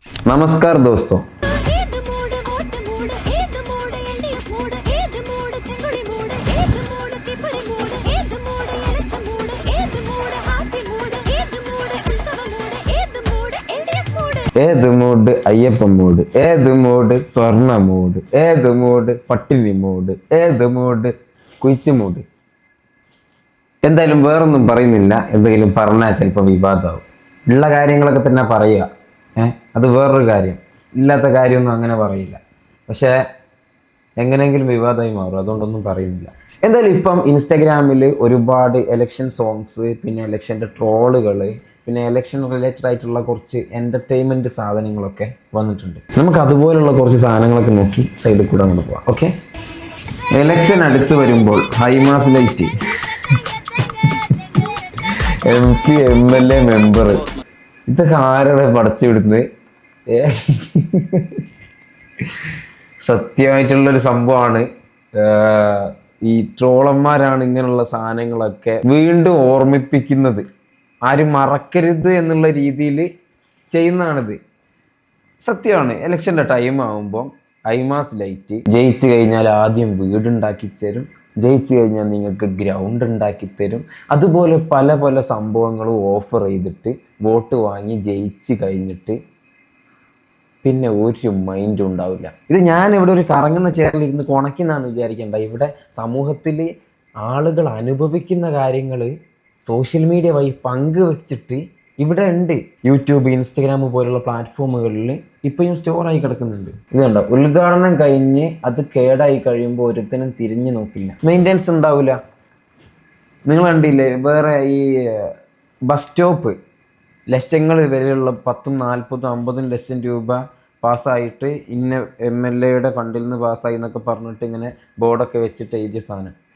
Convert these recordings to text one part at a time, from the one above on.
नमस्कार दोस्तों, ഏത് മൂഡ് അയ്യപ്പൻ മൂഡ്, ഏത് മൂഡ് സ്വർണ്ണ മൂഡ്, ഏത് മൂഡ് പട്ടിണി മൂഡ്, ഏത് മൂഡ് കുയിച്ചു മൂഡ്. എന്തായാലും വേറൊന്നും പറയുന്നില്ല. എന്തെങ്കിലും പറഞ്ഞാൽ ചിലപ്പോൾ വിവാദമാവും. ഉള്ള കാര്യങ്ങളൊക്കെ തന്നെ പറയുക. അത് വേറൊരു കാര്യം. ഇല്ലാത്ത കാര്യമൊന്നും അങ്ങനെ പറയില്ല. പക്ഷേ എങ്ങനെയെങ്കിലും വിവാദമായി മാറും. അതുകൊണ്ടൊന്നും പറയുന്നില്ല. എന്തായാലും ഇപ്പം ഇൻസ്റ്റാഗ്രാമിൽ ഒരുപാട് എലക്ഷൻ സോങ്സ്, പിന്നെ എലക്ഷൻ്റെ ട്രോളുകൾ, പിന്നെ എലക്ഷൻ റിലേറ്റഡ് ആയിട്ടുള്ള കുറച്ച് എൻ്റർടൈൻമെൻറ്റ് സാധനങ്ങളൊക്കെ വന്നിട്ടുണ്ട്. നമുക്ക് അതുപോലുള്ള കുറച്ച് സാധനങ്ങളൊക്കെ നോക്കി സൈഡിൽ കൂടെ അങ്ങോട്ട് പോവാം. ഓക്കെ, എലക്ഷൻ അടുത്ത് വരുമ്പോൾ high mast light, MP MLA member, ഇതൊക്കെ ആരുടെ പടച്ചു വിടുന്നത്? സത്യമായിട്ടുള്ളൊരു സംഭവമാണ്. ഈ ട്രോളന്മാരാണ് ഇങ്ങനെയുള്ള സാധനങ്ങളൊക്കെ വീണ്ടും ഓർമ്മിപ്പിക്കുന്നത്. ആരും മറക്കരുത് എന്നുള്ള രീതിയിൽ ചെയ്യുന്നതാണിത്. സത്യമാണ്. ഇലക്ഷൻ്റെ ടൈം ആകുമ്പോൾ ഹൈമാസ് ലൈറ്റ് ജയിച്ചു കഴിഞ്ഞാൽ ആദ്യം വീടുണ്ടാക്കി തരും, ജയിച്ചു കഴിഞ്ഞാൽ നിങ്ങൾക്ക് ഗ്രൗണ്ട് ഉണ്ടാക്കി തരും. അതുപോലെ പല പല സംഭവങ്ങളും ഓഫർ ചെയ്തിട്ട് വോട്ട് വാങ്ങി ജയിച്ച് കഴിഞ്ഞിട്ട് പിന്നെ ഒരു മൈൻഡും ഉണ്ടാവില്ല. ഇത് ഞാൻ ഇവിടെ ഒരു കറങ്ങുന്ന ചേറിലിരുന്ന് കുണയ്ക്കുന്നതാണെന്ന് വിചാരിക്കേണ്ട. ഇവിടെ സമൂഹത്തിൽ ആളുകൾ അനുഭവിക്കുന്ന കാര്യങ്ങൾ സോഷ്യൽ മീഡിയ വഴി പങ്കുവെച്ചിട്ട് ഇവിടെ ഉണ്ട്. യൂട്യൂബ്, ഇൻസ്റ്റഗ്രാം പോലുള്ള പ്ലാറ്റ്ഫോമുകളിൽ ഇപ്പോഴും സ്റ്റോറായി കിടക്കുന്നുണ്ട്. ഇത് കണ്ടോ, ഉദ്ഘാടനം കഴിഞ്ഞ് അത് കേടായി കഴിയുമ്പോൾ ഒരുത്തനും തിരിഞ്ഞു നോക്കില്ല, മെയിൻ്റെനൻസ് ഉണ്ടാവില്ല. നിങ്ങൾ കണ്ടില്ലേ, വേറെ ഈ ബസ് സ്റ്റോപ്പ് ലക്ഷങ്ങൾ വരെയുള്ള 10, 40, 50 ലക്ഷം രൂപ പാസ്സായിട്ട് ഇന്ന MLA ഫണ്ടിൽ നിന്ന് പാസ്സായി എന്നൊക്കെ പറഞ്ഞിട്ട് ഇങ്ങനെ ബോർഡൊക്കെ വെച്ചിട്ട് എഴുതിയ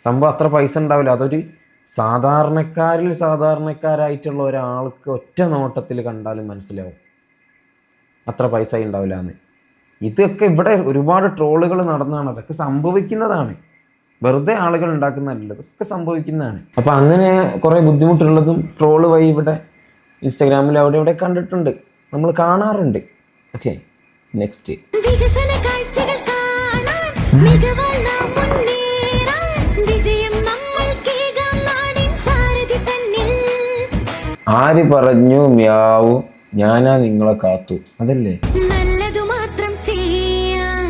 സംഭവം അത്ര പൈസ ഉണ്ടാവില്ല. അതൊരു സാധാരണക്കാരായിട്ടുള്ള ഒരാൾക്ക് ഒറ്റ നോട്ടത്തിൽ കണ്ടാലും മനസ്സിലാവും അത്ര പൈസ ഉണ്ടാവില്ല എന്ന്. ഇതൊക്കെ ഇവിടെ ഒരുപാട് ട്രോളുകൾ നടന്നതാണ്. അതൊക്കെ സംഭവിക്കുന്നതാണ്, വെറുതെ ആളുകൾ ഉണ്ടാക്കുന്നതല്ല, ഇതൊക്കെ സംഭവിക്കുന്നതാണ്. അപ്പം അങ്ങനെ കുറേ ബുദ്ധിമുട്ടുള്ളതും ട്രോള് വഴി ഇവിടെ ഇൻസ്റ്റാഗ്രാമിൽ അവിടെ ഇവിടെ കണ്ടിട്ടുണ്ട്, നമ്മൾ കാണാറുണ്ട്. Okay, next. ആര് പറഞ്ഞു മ്യാവു, ഞാനാ നിങ്ങളെ കാത്തു, അതല്ലേ? നല്ലതു മാത്രം ചെയ്യാൻ,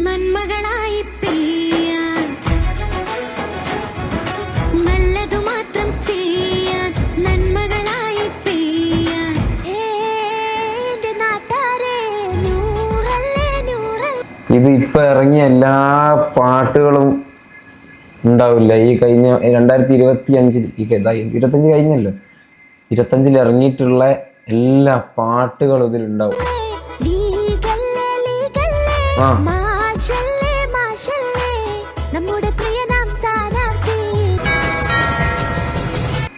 നന്മകളായി പെയ്യാൻ, നല്ലതു മാത്രം ചെയ്യാൻ, നന്മകളായി പെയ്യാൻ. ഏന്റെ നാട്ടാരേ നൂറല്ലേ നൂറല്ലേ. ഇത് ഇപ്പൊ ഇറങ്ങിയ എല്ലാ പാട്ടുകളും ഉണ്ടാവില്ല. ഈ കഴിഞ്ഞ 2025 25 കഴിഞ്ഞല്ലോ, 25 ഇറങ്ങിയിട്ടുള്ള എല്ലാ പാട്ടുകളും ഇതിലുണ്ടാവും.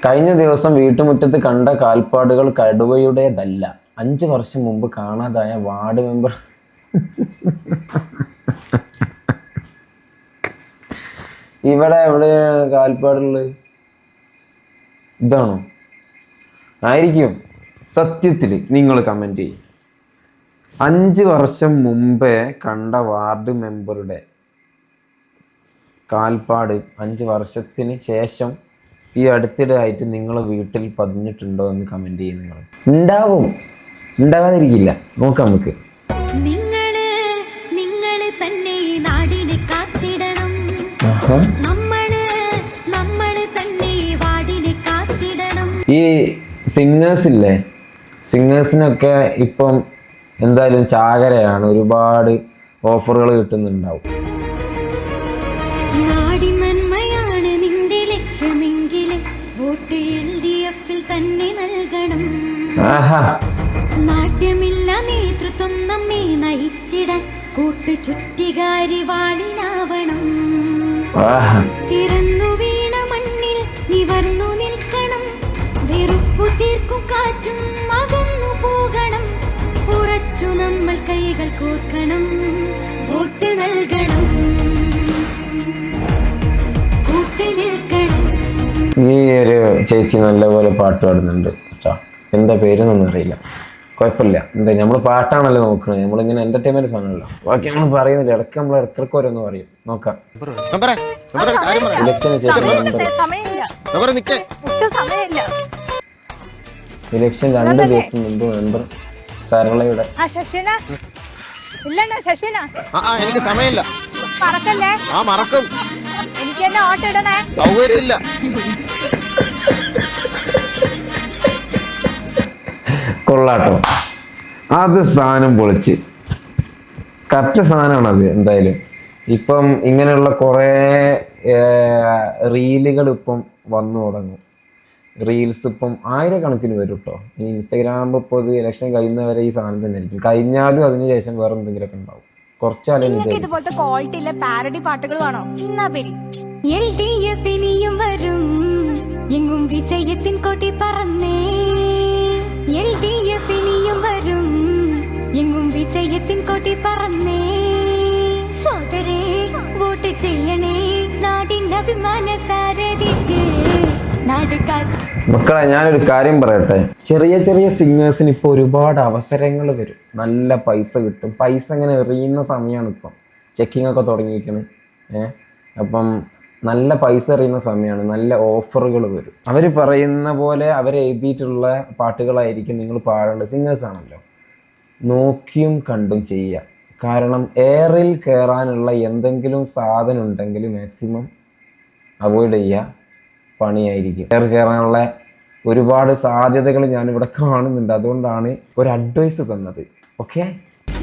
കഴിഞ്ഞ ദിവസം വീട്ടുമുറ്റത്ത് കണ്ട കാൽപ്പാടുകൾ കടുവയുടേതല്ല, 5 വർഷം മുമ്പ് കാണാതായ വാർഡ് മെമ്പർ. ഇവിടെ എവിടെ കാൽപ്പാടുള്ളത്? ഇതാണോ? ആയിരിക്കും. സത്യത്തിൽ നിങ്ങൾ കമൻറ്റ് ചെയ്യും. 5 വർഷം മുമ്പേ കണ്ട വാർഡ് മെമ്പറുടെ കാൽപ്പാട് 5 വർഷത്തിന് ശേഷം ഈ അടുത്തിടെ ആയിട്ട് നിങ്ങളെ വീട്ടിൽ പതിഞ്ഞിട്ടുണ്ടോ എന്ന് കമൻറ്റ് ചെയ്യും. നിങ്ങൾ ഉണ്ടാകാതിരിക്കില്ല. നോക്കാം നമുക്ക്. ഈ സിംഗേഴ്സ് ഇല്ലേ, സിംഗേഴ്സിനൊക്കെ ഇപ്പം എന്തായാലും ചാകരയാണ്, ഒരുപാട് ഓഫറുകൾ കിട്ടുന്നുണ്ടാവും. നാട്യമില്ല നേതൃത്വം നമ്മെ നയിച്ചിടാൻ, കൂട്ടുചുറ്റികാരി വാളിലാവണം. പിറന്നു വീണ മണ്ണിൽ നിവർന്നു നിൽക്കണം, വെറുപ്പു തീർക്കും കാറ്റും അകന്നു പോകണം. ഉറച്ചു നമ്മൾ കൈകൾ കോർക്കണം, വോട്ട് നൽകണം, കൂട്ട് നിൽക്കണം. ഈ ഒരു ചേച്ചി നല്ലപോലെ പാട്ട് പാടുന്നുണ്ട്. എന്താ പേരെന്നൊന്നും അറിയില്ല, കുഴപ്പമില്ല. എന്താ നമ്മൾ പാട്ടാണല്ലോ നോക്കുന്നത്, നമ്മളിങ്ങനെ എന്റർടൈൻമെന്റ് സാധനമല്ലോ. ബാക്കി നമ്മൾ പറയുന്നില്ല, ഇടയ്ക്ക് നമ്മൾ ഇടയ്ക്കിടയ്ക്ക് ഓരോന്ന് പറയും. നോക്കാം. ഇലക്ഷന് ശേഷം ഇലക്ഷൻ 2 ദിവസം മുമ്പ് മെമ്പർ സരളയുടെ എനിക്ക് സമയമില്ല. മറക്കല്ലേ? മറക്കും. എനിക്ക് എന്നെ ഓട്ടോ ഇടണേ. സൗകര്യമില്ല. കൊള്ളാട്ടോ, അത് സാധനം പൊളിച്ച് കറക്റ്റ് സാധനമാണത്. എന്തായാലും ഇപ്പം ഇങ്ങനെയുള്ള കുറേ റീലുകൾ ഇപ്പം വന്നു തുടങ്ങും. റീൽസ് ഇപ്പം 1000 വരും കേട്ടോ. ഇനി ഇൻസ്റ്റാഗ്രാം ഇപ്പോൾ ഇത് ഇലക്ഷൻ കഴിയുന്നവരെ ഈ സാധനം തന്നെ ആയിരിക്കും. കഴിഞ്ഞാലും അതിനുശേഷം വേറെ എന്തെങ്കിലുമൊക്കെ ഉണ്ടാവും. കുറച്ചാലും ഇതുപോലത്തെ ക്വാളിറ്റി ഇല്ല പാരഡി പാട്ടുകൾ വേണോ? എന്നാ പേര് LDF ഇനിയും വരും, എങ്ങും വിജയത്തിൻ കൊടി പറന്നേ. LDF ഇനിയും വരും, എങ്ങും വിജയത്തിൻ കൊടി പറന്നേ. സോദരേ വോട്ട് ചെയ്യണേ, നാടിന്റെ അഭിമാന സാരഥിക്ക് നാട് കാത്ത്. മക്കളെ, ഞാനൊരു കാര്യം പറയട്ടെ. ചെറിയ ചെറിയ സിംഗേഴ്സിന് ഇപ്പോൾ ഒരുപാട് അവസരങ്ങൾ വരും, നല്ല പൈസ കിട്ടും. പൈസ ഇങ്ങനെ എറിയുന്ന സമയമാണ് ഇപ്പം. ചെക്കിംഗ് ഒക്കെ തുടങ്ങിയിരിക്കണ്. അപ്പം നല്ല പൈസ എറിയുന്ന സമയമാണ്, നല്ല ഓഫറുകൾ വരും. അവർ പറയുന്ന പോലെ അവരെഴുതിയിട്ടുള്ള പാട്ടുകളായിരിക്കും നിങ്ങൾ പാടേണ്ടത്. സിംഗേഴ്സ് ആണല്ലോ, നോക്കിയും കണ്ടും ചെയ്യുക. കാരണം എയറിൽ കയറാനുള്ള എന്തെങ്കിലും സാധനം ഉണ്ടെങ്കിൽ മാക്സിമം അവോയ്ഡ് ചെയ്യുക, പണിയായിരിക്കും. എയർ കയറാനുള്ള ഒരുപാട് സാധ്യതകൾ ഞാനിവിടെ കാണുന്നുണ്ട്. അതുകൊണ്ടാണ് ഒരു അഡ്വൈസ് തന്നത്. ഓക്കെ,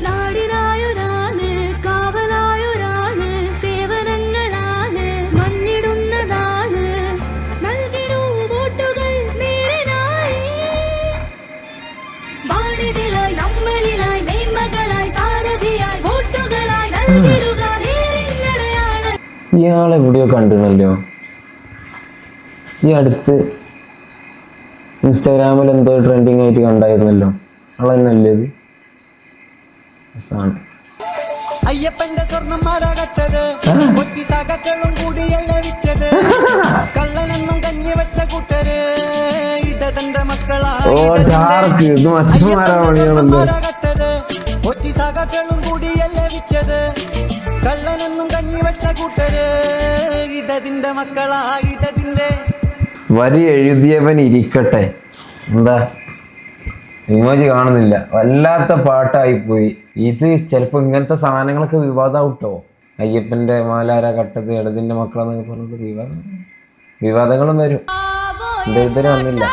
നാടിനായൊരാണ്, കാവലായൊരാണ്, സേവനങ്ങളാണ് മണ്ണിടുന്നതാണ്. നൽകിടൂ വോട്ടുകൾ നേരിനായി, വാണിതിലായി നമ്മളിലായി മേന്മകളായി സാരഥിയായി വോട്ടുകളായി നൽകിടുക നേരിനടയാണ്. ഇയാളെ എവിടെയോ കണ്ടിരുന്നല്ലോ. ഈ അടുത്ത് ഇൻസ്റ്റാഗ്രാമിൽ എന്തോ ട്രെൻഡിങ് ആയിട്ട് കണ്ടായിരുന്നല്ലോ. ആളെന്നല്ലേ ഇത്? അയ്യപ്പന്റെ സ്വർണം മാറാകട്ടത് സകക്കളും കൂടിയല്ല വിറ്റത്. കള്ളനെന്നും കഞ്ഞി വെച്ച കൂട്ടര് ഇടതന്റെ മക്കളാകട്ടത് സകക്കളും കൂടിയല്ല വിറ്റത്. കള്ളനെന്നും കഞ്ഞി വെച്ച കൂട്ടര് ഇടതിന്റെ മക്കളായിടതിന്റെ. വരി എഴുതിയവൻ ഇരിക്കട്ടെ. എന്താ ഇമോജി കാണുന്നില്ല, വല്ലാത്ത പാട്ടായിപ്പോയി ഇത്. ചിലപ്പോൾ ഇങ്ങനത്തെ സാധനങ്ങളൊക്കെ വിവാദമാവട്ടോ. അയ്യപ്പന്റെ മാലാര കട്ടത് ഇടതിന്റെ മക്കളെന്നൊക്കെ പറഞ്ഞിട്ട് വിവാദങ്ങളും വരും. ഇതുവരെ വന്നില്ല.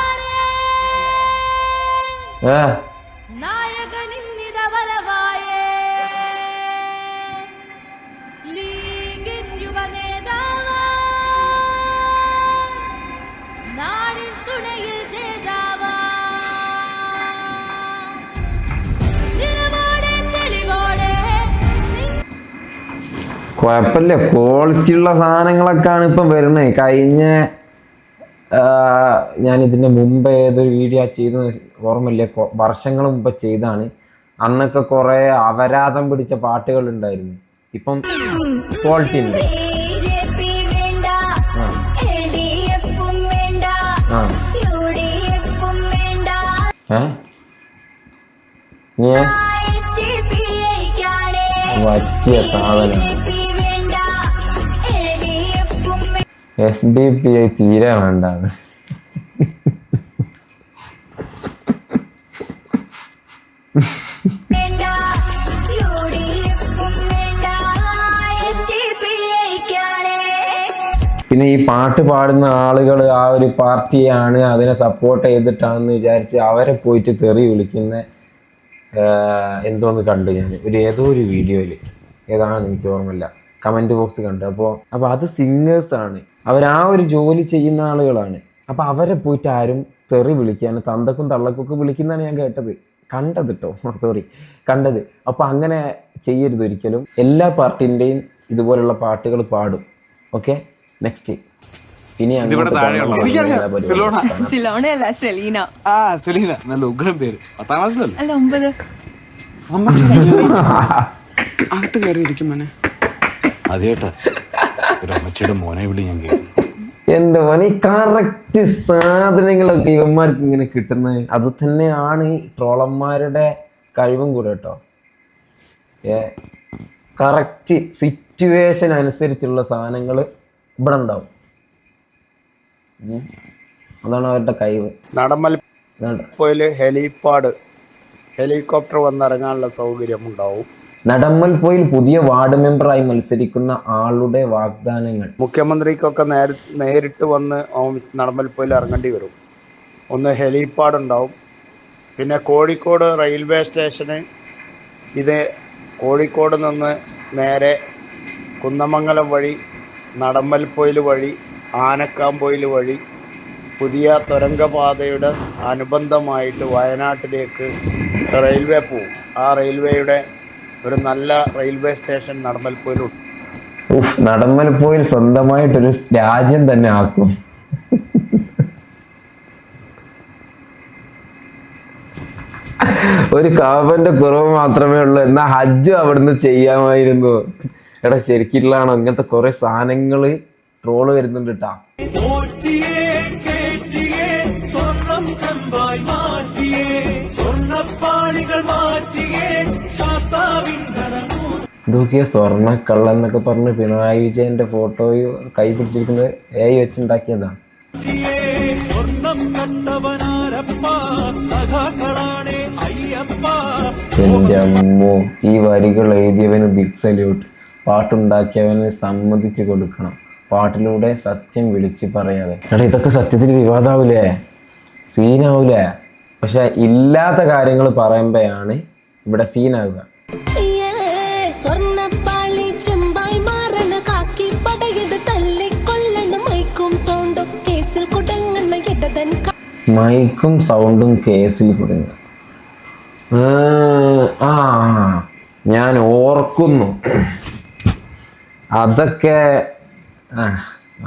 കുഴപ്പമില്ല, ക്വാളിറ്റി ഉള്ള സാധനങ്ങളൊക്കെയാണ് ഇപ്പം വരുന്നത്. കഴിഞ്ഞ ഞാൻ ഇതിൻ്റെ മുമ്പ് ഏതൊരു വീഡിയോ ചെയ്ത് ഓർമ്മയില്ല, വർഷങ്ങൾ മുമ്പ് ചെയ്താണ്. അന്നൊക്കെ കുറേ അപരാധം പിടിച്ച പാട്ടുകൾ ഉണ്ടായിരുന്നു. ഇപ്പം ക്വാളിറ്റി ഉണ്ട്. പറ്റിയ സാധനം. SDPI തീരെ വേണ്ടാണ്. പിന്നെ ഈ പാട്ട് പാടുന്ന ആളുകൾ ആ ഒരു പാർട്ടിയാണ്, അതിനെ സപ്പോർട്ട് ചെയ്തിട്ടാണെന്ന് വിചാരിച്ച് അവരെ പോയിട്ട് തെറി വിളിക്കുന്ന എന്തോന്ന് കണ്ടു ഞാൻ ഏതോ ഒരു വീഡിയോയിൽ. ഏതാണെന്ന് എനിക്ക് ഓർമ്മയില്ല, കമൻറ്റ് ബോക്സ് കണ്ടു. അപ്പോൾ അത് സിംഗേഴ്സാണ്, അവർ ആ ഒരു ജോലി ചെയ്യുന്ന ആളുകളാണ്. അപ്പോൾ അവരെ പോയിട്ട് ആരും തെറി വിളിക്കാൻ തന്തക്കും തള്ളക്കൊക്കെ വിളിക്കുന്നതാണ് ഞാൻ കണ്ടത് കേട്ടോ. കണ്ടത്. അപ്പോൾ അങ്ങനെ ചെയ്യരുത് ഒരിക്കലും. എല്ലാ പാർട്ടിൻ്റെയും ഇതുപോലുള്ള പാട്ടുകൾ പാടും. Okay, next. ഇനി സിലോണയല്ല, സെലീന. സെലീന നല്ല ഉഗ്രം പേര്. 10ാം ക്ലാസ്സിലല്ലേ? അല്ല 9. അകത്ത് കയറിയിരിക്കും മോനെ. അതേട്ടാ, ഒരു അമ്മച്ചിയുടെ മോനെ വിളി ഞാൻ കേട്ടു. എൻ്റെ മോനെ കറക്റ്റ് സാധനങ്ങളൊക്കെ ഇവന്മാർക്ക് ഇങ്ങനെ കിട്ടുന്നത് അത് തന്നെയാണ് ഈ ട്രോളന്മാരുടെ കഴിവും കൂടെ കേട്ടോ. കറക്റ്റ് സിറ്റുവേഷൻ അനുസരിച്ചുള്ള സാധനങ്ങൾ ഇവിടെ ഉണ്ടാവും. അതാണ് അവരുടെ കഴിവ്. നടമ്മൽപ്പൊയില് ഹെലികോപ്റ്റർ വന്നിറങ്ങാനുള്ള സൗകര്യം ഉണ്ടാവും. നടമ്മൽപ്പൊയിൽ പുതിയ വാർഡ് മെമ്പറായി മത്സരിക്കുന്ന ആളുടെ വാഗ്ദാനങ്ങൾ. മുഖ്യമന്ത്രിക്കൊക്കെ നേരിട്ട് വന്ന് നടമ്മൽപ്പൊയിൽ ഇറങ്ങേണ്ടി വരും. ഒന്ന് ഹെലിപാഡ് ഉണ്ടാവും. പിന്നെ കോഴിക്കോട് റെയിൽവേ സ്റ്റേഷന് ഇത് കോഴിക്കോട് നിന്ന് നേരെ കുന്നമംഗലം വഴി നടമ്മൽപ്പൊയിൽ വഴി ആനക്കാംപൊയിൽ വഴി പുതിയ തുരങ്കപാതയുടെ അനുബന്ധമായിട്ട് വയനാട്ടിലേക്ക് റെയിൽവേ പോവും. ആ റെയിൽവേയുടെ ഒരു നല്ല റെയിൽവേ സ്റ്റേഷൻ നടമ്മൽപ്പൊയിലുണ്ട്. നടമ്മൽപ്പൊയിൽ സ്വന്തമായിട്ടൊരു രാജ്യം തന്നെ ആക്കും. ഒരു കാവന്റെ കുറവ് മാത്രമേ ഉള്ളൂ. എന്നാ ഹജ്ജ് അവിടുന്ന് ചെയ്യാമായിരുന്നു. എടാ ശരിക്കുള്ളതാണോ? ഇങ്ങനത്തെ കുറെ സാധനങ്ങള് ട്രോള് വരുന്നുണ്ട് കേട്ടാ. ഇതൊക്കെയാ സ്വർണ്ണക്കള്ളെന്നൊക്കെ പറഞ്ഞ് പിണറായി വിജയന്റെ ഫോട്ടോയോ കൈ പിടിച്ചിരിക്കുന്നത് AI വെച്ചുണ്ടാക്കിയതാണ്. എന്റെ അമ്മോ, ഈ വരികൾ എഴുതിയവന് ബിഗ് സല്യൂട്ട്. പാട്ടുണ്ടാക്കിയവന് സമ്മതിച്ചു കൊടുക്കണം. പാട്ടിലൂടെ സത്യം വിളിച്ച് പറയാതെ. എടാ ഇതൊക്കെ സത്യത്തിൽ വിവാദാവൂലേ, സീനാവൂലേ? പക്ഷെ ഇല്ലാത്ത കാര്യങ്ങൾ പറയുമ്പോഴാണ് ഇവിടെ സീനാവുക. സ്വർണ്ണപ്പാളി ചെമ്പായി മാറണ കാക്കി പടയത് തല്ലിക്കൊല്ലണ മൈക്കും സൗണ്ടും കേസിൽ കുടങ്ങുന്ന ഇടതൻ മൈക്കും സൗണ്ടും കേസിൽ കുടുങ്ങുക. ഞാൻ ഓർക്കുന്നു. അതൊക്കെ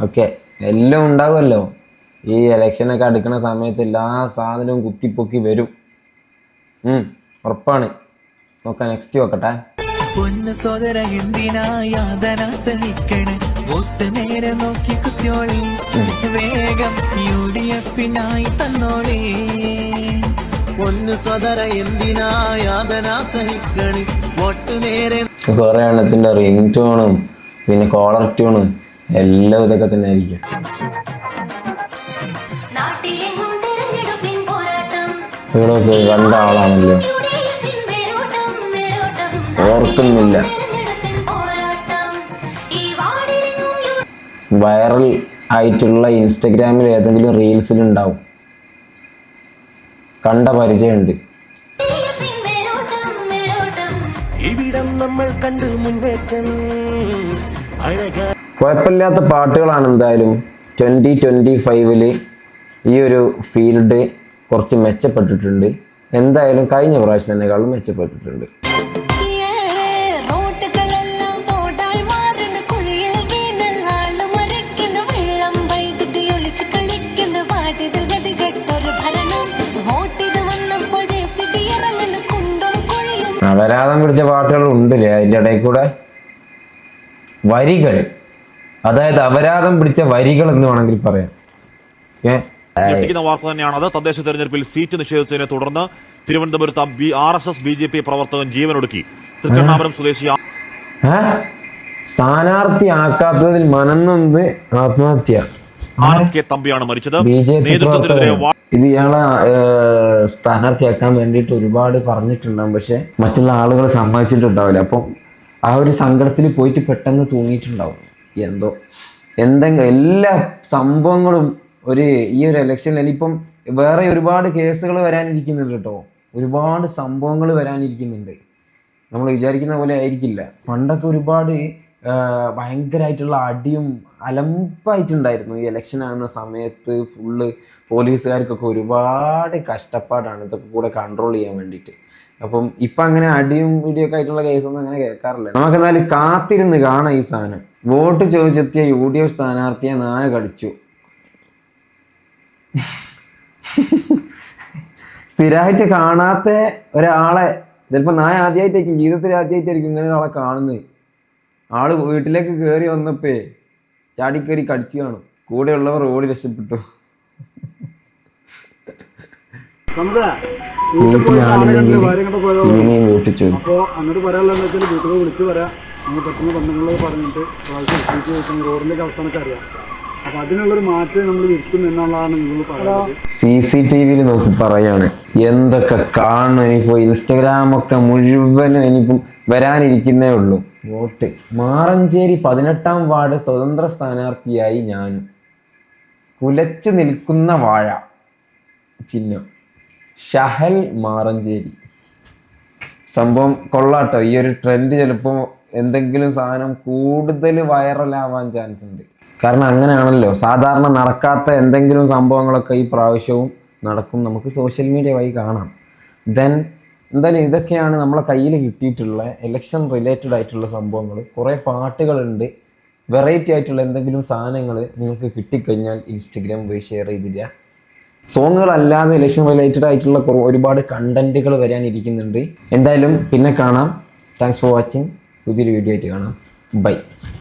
ഓക്കെ, എല്ലാം ഉണ്ടാവുമല്ലോ. ഈ ഇലക്ഷനൊക്കെ അടുക്കുന്ന സമയത്ത് എല്ലാ സാധനവും കുത്തിപ്പൊക്കി വരും. ഉറപ്പാണ്. നോക്കാം, നെക്സ്റ്റ് നോക്കട്ടെ. പൊന്നു സോദര എന്തിനാ യാതന സഹിക്കണേ, വോട്ട് നേരെ നോക്കി കുത്തിയോളി, വേഗം UDF-നായി തന്നോളി. പൊന്നു സോദര എന്തിനാ യാതന സഹിക്കണേ, വോട്ട് നേരെ. കുറെ എണ്ണത്തിന്റെ റിംഗ് ടോണും പിന്നെ കോളർ ട്യൂണും എല്ലാം ഇതൊക്കെ തന്നെ ആയിരിക്കും. ഇവിടെ കണ്ട ആളാണല്ലോ, ഓർക്കുന്നില്ല. വൈറൽ ആയിട്ടുള്ള ഇൻസ്റ്റഗ്രാമിൽ ഏതെങ്കിലും റീൽസിൽ ഉണ്ടാവും, കണ്ട പരിചയമുണ്ട്. ഇവിടം നമ്മൾ കണ്ടു മുന്നേറ്റം. കുഴപ്പമില്ലാത്ത പാട്ടുകളാണ്. എന്തായാലും 2025 ഈ ഒരു ഫീൽഡ് കുറച്ച് മെച്ചപ്പെട്ടിട്ടുണ്ട്. എന്തായാലും കഴിഞ്ഞ പ്രാവശ്യത്തിനേക്കാളും മെച്ചപ്പെട്ടിട്ടുണ്ട്. അപരാധം പിടിച്ച പാട്ടുകൾ ഉണ്ടല്ലേ അതിൻ്റെ ഇടയിൽ കൂടെ. വരികൾ, അതായത് അപരാധം പിടിച്ച വരികൾ എന്ന് വേണമെങ്കിൽ പറയാം. ഞെട്ടിക്കുന്ന വാർത്ത തന്നെയാണത്. തദ്ദേശ തെരഞ്ഞെടുപ്പിൽ സീറ്റ് നിഷേധിച്ചതിനെ തുടർന്ന് തിരുവനന്തപുരത്ത് RSS BJP പ്രവർത്തകൻ ജീവനൊടുക്കി. തൃക്കണ്ണാപുരം സ്വദേശി സ്ഥാനാർത്ഥി ആക്കാത്തതിൽ മനംനൊന്ത് ആത്മഹത്യ. K. തമ്പിയാണ് മരിച്ചത്. ഇത് ഇയാളെ സ്ഥാനാർത്ഥിയാക്കാൻ വേണ്ടിയിട്ട് ഒരുപാട് പറഞ്ഞിട്ടുണ്ടാവും, പക്ഷെ മറ്റുള്ള ആളുകൾ സമ്മതിച്ചിട്ടുണ്ടാവില്ല. അപ്പം ആ ഒരു സങ്കടത്തിൽ പോയിട്ട് പെട്ടെന്ന് തൂങ്ങിയിട്ടുണ്ടാവും. എന്തെങ്കിലും എല്ലാ സംഭവങ്ങളും ഈ ഒരു ഇലക്ഷനിൽ ഇനിയിപ്പം വേറെ ഒരുപാട് കേസുകൾ വരാനിരിക്കുന്നുണ്ട് കേട്ടോ. ഒരുപാട് സംഭവങ്ങൾ വരാനിരിക്കുന്നുണ്ട്. നമ്മൾ വിചാരിക്കുന്ന പോലെ ആയിരിക്കില്ല. പണ്ടൊക്കെ ഒരുപാട് ഭയങ്കരമായിട്ടുള്ള അടിയും അലമ്പായിട്ടുണ്ടായിരുന്നു. ഈ ഇലക്ഷൻ ആകുന്ന സമയത്ത് ഫുള്ള് പോലീസുകാർക്കൊക്കെ ഒരുപാട് കഷ്ടപ്പാടാണ് ഇതൊക്കെ കൂടെ കൺട്രോൾ ചെയ്യാൻ വേണ്ടിയിട്ട്. അപ്പം ഇപ്പം അങ്ങനെ അടിയും ഇടിയൊക്കെ ആയിട്ടുള്ള കേസൊന്നും അങ്ങനെ കേൾക്കാറില്ല. നമുക്ക് എന്നാലും കാത്തിരുന്ന് കാണാം ഈ സാധനം. വോട്ട് ചോദിച്ചെത്തിയ UDF സ്ഥാനാർത്ഥിയെ നായ കടിച്ചു. സ്ഥിരമായിട്ട് കാണാത്ത ഒരാളെ ചിലപ്പോൾ നായ ആദ്യമായിട്ടായിരിക്കും, ജീവിതത്തിൽ ആദ്യമായിട്ടായിരിക്കും ഇങ്ങനെ ഒരാളെ കാണുന്നത്. ആള് വീട്ടിലേക്ക് കയറി വന്നപ്പോ ചാടിക്കയറി കടിച്ചു കാണും. കൂടെയുള്ളവർ ഓടി രക്ഷപ്പെട്ടു. വീട്ടിലാളില്ലെങ്കിൽ ഇങ്ങനെയും വോട്ട് ചോദിക്കും. അപ്പോൾ അങ്ങോട്ട് പറയാനുള്ളതെന്ന് വെച്ചാൽ വീട്ടിൽ വിളിച്ച് വരാം, നമ്മൾ പെട്ടെന്ന് ബന്ധങ്ങളൊക്കെ പറഞ്ഞിട്ട് പ്രാവശ്യം റോഡിൻ്റെ അവസ്ഥയൊക്കെ അറിയാം. അപ്പോൾ അതിനുള്ളൊരു മാറ്റം നമ്മൾ വിൽക്കും എന്നുള്ളതാണ് നിങ്ങൾ പറയുന്നത്. CCTV നോക്കി പറയാണ് എന്തൊക്കെ കാണും. ഇനിയിപ്പോൾ ഇൻസ്റ്റഗ്രാമൊക്കെ മുഴുവനും ഇനിയിപ്പം വരാനിരിക്കുന്നേ ഉള്ളൂ. വോട്ട് മാറഞ്ചേരി 18ാം വാർഡ് സ്വതന്ത്ര സ്ഥാനാർത്ഥിയായി ഞാനും. കുലച്ചു നിൽക്കുന്ന വാഴ ചിഹ്നം ഷഹൽ മാറഞ്ചേരി. സംഭവം കൊള്ളാട്ടോ. ഈ ഒരു ട്രെൻഡ് ചിലപ്പോൾ എന്തെങ്കിലും സാധനം കൂടുതൽ വൈറലാവാൻ ചാൻസ് ഉണ്ട്. കാരണം അങ്ങനെയാണല്ലോ, സാധാരണ നടക്കാത്ത എന്തെങ്കിലും സംഭവങ്ങളൊക്കെ ഈ പ്രാവശ്യവും നടക്കും. നമുക്ക് സോഷ്യൽ മീഡിയ വഴി കാണാം. ദെൻ എന്തായാലും ഇതൊക്കെയാണ് നമ്മളെ കയ്യിൽ കിട്ടിയിട്ടുള്ള ഇലക്ഷൻ റിലേറ്റഡ് ആയിട്ടുള്ള സംഭവങ്ങൾ. കുറേ പാട്ടുകളുണ്ട്, വെറൈറ്റി ആയിട്ടുള്ള എന്തെങ്കിലും സാധനങ്ങൾ നിങ്ങൾക്ക് കിട്ടിക്കഴിഞ്ഞാൽ ഇൻസ്റ്റഗ്രാം വഴി ഷെയർ ചെയ്തില്ല. സോങ്ങുകളല്ലാതെ ഇലക്ഷൻ റിലേറ്റഡ് ആയിട്ടുള്ള ഒരുപാട് കണ്ടന്റുകൾ വരാനിരിക്കുന്നുണ്ട്. എന്തായാലും പിന്നെ കാണാം. Thanks for watching. പുതിയൊരു വീഡിയോ ആയിട്ട് കാണാം. ബൈ.